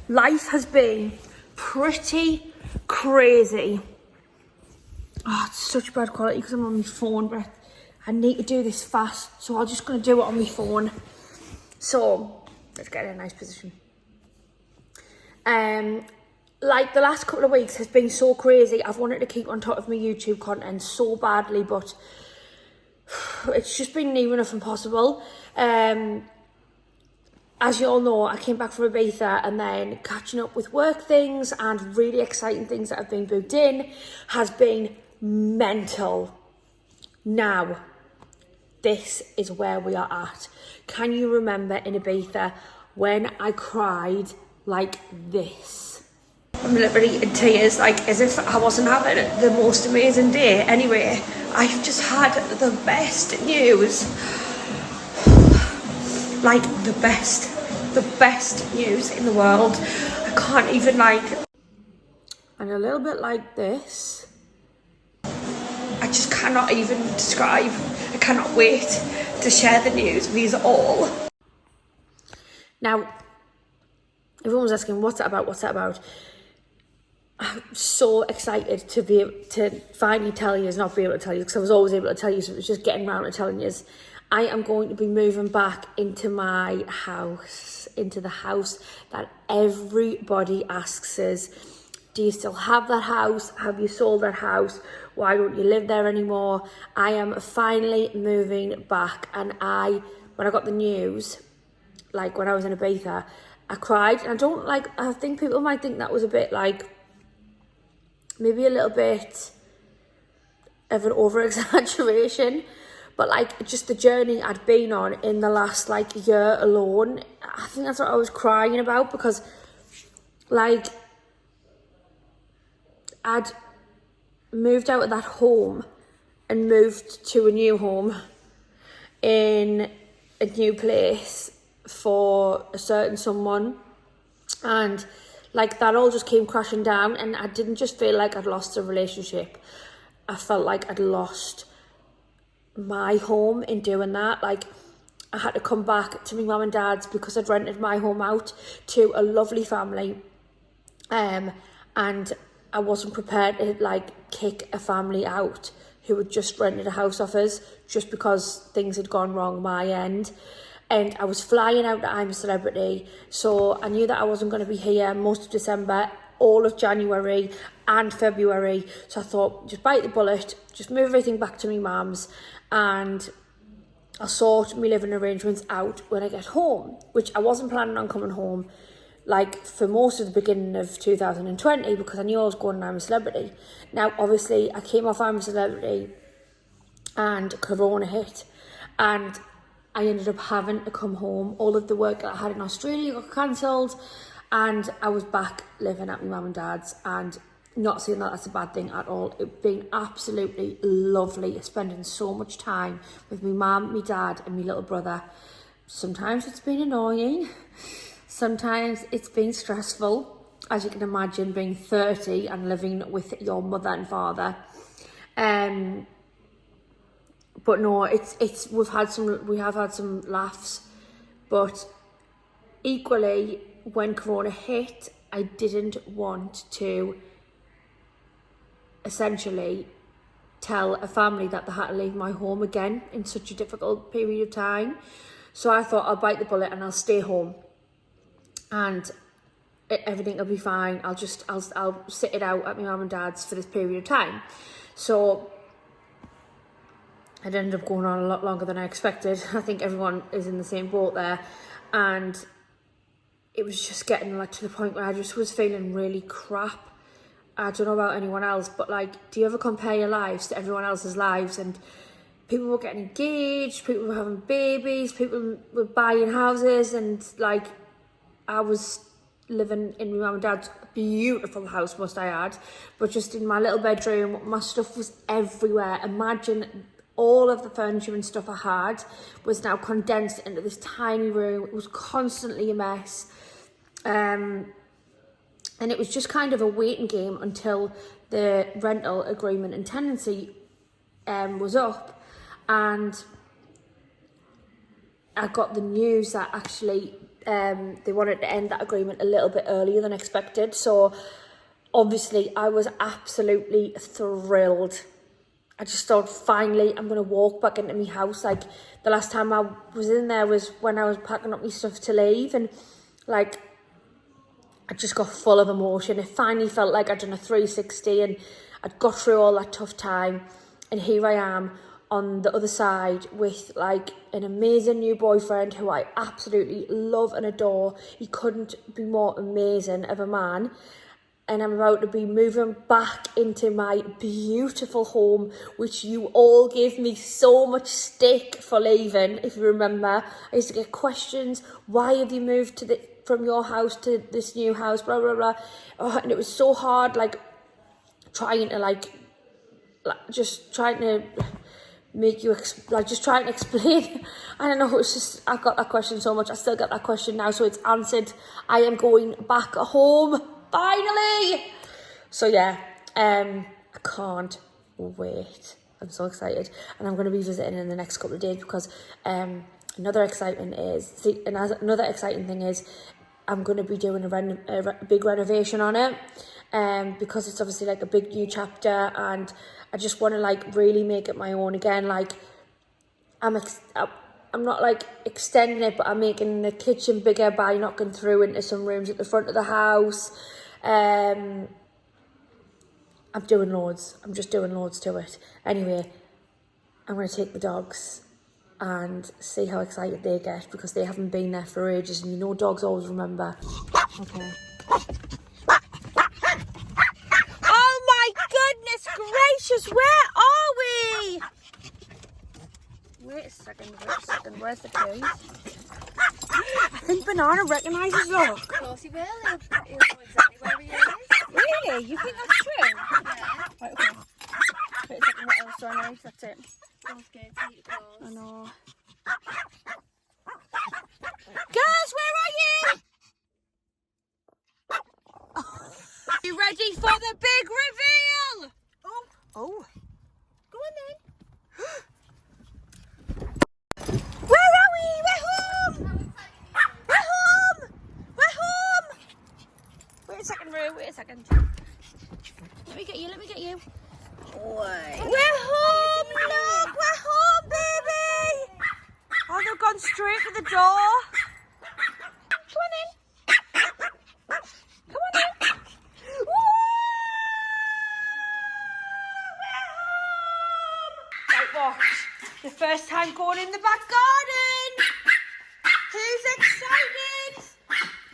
Life has been pretty crazy. Oh, it's such bad quality because I'm on my phone, but I need to do this fast, so I'm just going to do it on my phone. So, let's get in a nice position. Like the last couple of weeks has been so crazy. I've wanted to keep on top of my YouTube content so badly, but it's just been near enough impossible. As you all know, I came back from Ibiza, and then catching up with work things and really exciting things that have been booked in has been mental. Now, this is where we are at. Can you remember in Ibiza when I cried like this? I'm literally in tears, like as if I wasn't having the most amazing day. Anyway, I've just had the best news. Like the best news in the world. I can't even and a little bit like this. I just cannot even describe. I cannot wait to share the news with you all. Now, everyone was asking, what's that about? I'm so excited to finally tell you, not be able to tell you, because I was always able to tell you, so it was just getting around to telling you. I am going to be moving back into my house, into the house that everybody asks us, do you still have that house? Have you sold that house? Why don't you live there anymore? I am finally moving back, and when I got the news, like when I was in Ibiza, I cried, and I think people might think that was a bit maybe a little bit of an over-exaggeration, but just the journey I'd been on in the last year alone, I think that's what I was crying about, because I'd moved out of that home and moved to a new home in a new place for a certain someone, and that all just came crashing down, and I didn't just feel like I'd lost a relationship. I felt like I'd lost my home in doing that. I had to come back to my mum and dad's because I'd rented my home out to a lovely family, and I wasn't prepared to kick a family out who had just rented a house off us just because things had gone wrong my end. And I was flying out to I'm a Celebrity, so I knew that I wasn't going to be here most of December, all of January and February. So I thought, just bite the bullet, just move everything back to my mum's, and I'll sort my living arrangements out when I get home, which I wasn't planning on coming home for most of the beginning of 2020, because I knew I was going to I'm a Celebrity. Now, obviously, I came off I'm a Celebrity and Corona hit, and I ended up having to come home. All of the work that I had in Australia got cancelled, and I was back living at my mum and dad's, and not saying that that's a bad thing at all. It's been absolutely lovely spending so much time with my mum, my dad and my little brother. Sometimes it's been annoying. Sometimes it's been stressful, as you can imagine, being 30 and living with your mother and father. But no, we have had some laughs, but equally, when Corona hit, I didn't want to essentially tell a family that they had to leave my home again in such a difficult period of time. So I thought, I'll bite the bullet and I'll stay home, and everything will be fine. I'll sit it out at my mum and dad's for this period of time. So it ended up going on a lot longer than I expected. I think everyone is in the same boat there. And it was just getting to the point where I just was feeling really crap. I don't know about anyone else, but do you ever compare your lives to everyone else's lives? And people were getting engaged, people were having babies, people were buying houses, and I was living in my mum and dad's beautiful house, must I add, but just in my little bedroom. My stuff was everywhere. Imagine all of the furniture and stuff I had was now condensed into this tiny room. It was constantly a mess. And it was just kind of a waiting game until the rental agreement and tenancy was up. And I got the news that actually they wanted to end that agreement a little bit earlier than expected. So obviously I was absolutely thrilled. I just thought, finally, I'm going to walk back into my house. Like, the last time I was in there was when I was packing up my stuff to leave. And, like, I just got full of emotion. It finally felt like I'd done a 360 and I'd got through all that tough time. And here I am on the other side with, like, an amazing new boyfriend who I absolutely love and adore. He couldn't be more amazing of a man. And I'm about to be moving back into my beautiful home, which you all gave me so much stick for leaving, if you remember. I used to get questions, why have you moved from your house to this new house, blah, blah, blah. Oh, and it was so hard, like, trying to, just trying to make you, just trying to explain. I don't know, it's just, I got that question so much. I still get that question now, so it's answered. I am going back home. Finally! So yeah, I can't wait. I'm so excited. And I'm going to be visiting in the next couple of days because another exciting thing is I'm going to be doing a big renovation on it because it's obviously like a big new chapter and I just want to like really make it my own again. Like I'm not like extending it, but I'm making the kitchen bigger by knocking through into some rooms at the front of the house. I'm doing loads. I'm just doing loads to it. Anyway, I'm going to take the dogs and see how excited they get because they haven't been there for ages and you know dogs always remember. Okay. Oh my goodness gracious, where are we? Wait a second, where's the keys? I think Banana recognises us. Of course he will. He'll know exactly where he is. Really? You think that's true? Yeah. Right, okay. Wait a second, what else do I need? That's it. I'm scared to eat the claws. I know. Girls, where are you? You ready for the big reveal? Oh. Go on then. Where are we? We're home! We're home! We're home! Wait a second, Roo, wait a second. Let me get you. We're home! Look, we're home, baby! Oh, they've gone straight to the door. Come on in. Come on in. Woo! We're home! Right, watch. The first time going in the back garden. Who's excited?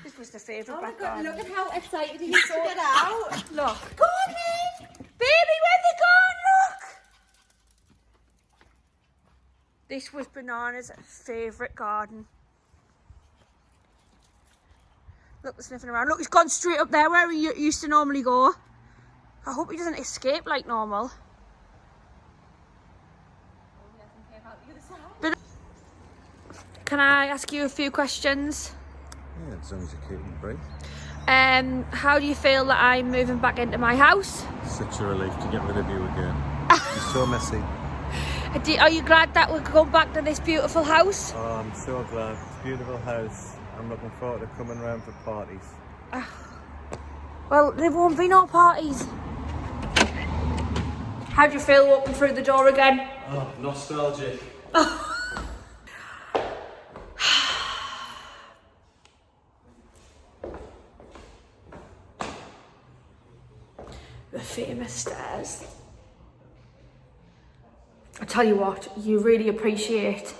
This was the favourite back garden. Look at how excited he is to get out. Look. Go on in. Baby, where's they gone? Look. This was Banana's favourite garden. Look, they're sniffing around. Look, he's gone straight up there where he used to normally go. I hope he doesn't escape like normal. But can I ask you a few questions? Yeah, as long as you're keeping brief. How do you feel that I'm moving back into my house? Such a relief to get rid of you again. You're so messy. Are you glad that we're going back to this beautiful house? Oh, I'm so glad. It's a beautiful house. I'm looking forward to coming round for parties. Well, there won't be no parties. How do you feel walking through the door again? Oh, nostalgic. The famous stairs. I tell you what, you really appreciate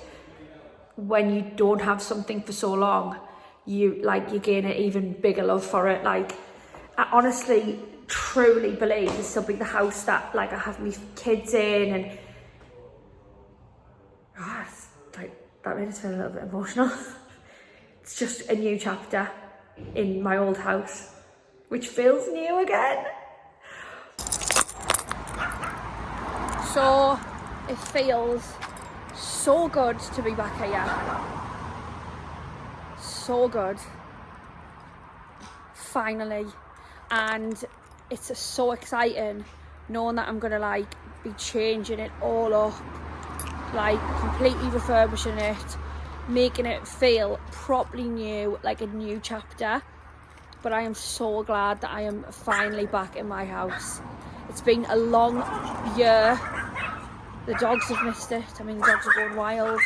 when you don't have something for so long. You gain an even bigger love for it. Like, I honestly, truly believe this will be the house that I have my kids in, and that made us feel a little bit emotional. It's just a new chapter in my old house, which feels new again. So it feels so good to be back here. So good. Finally. And it's so exciting knowing that I'm gonna be changing it all up, completely refurbishing it, making it feel properly new, like a new chapter. But I am so glad that I am finally back in my house. It's been a long year. The dogs have missed it. I mean, the dogs are going wild.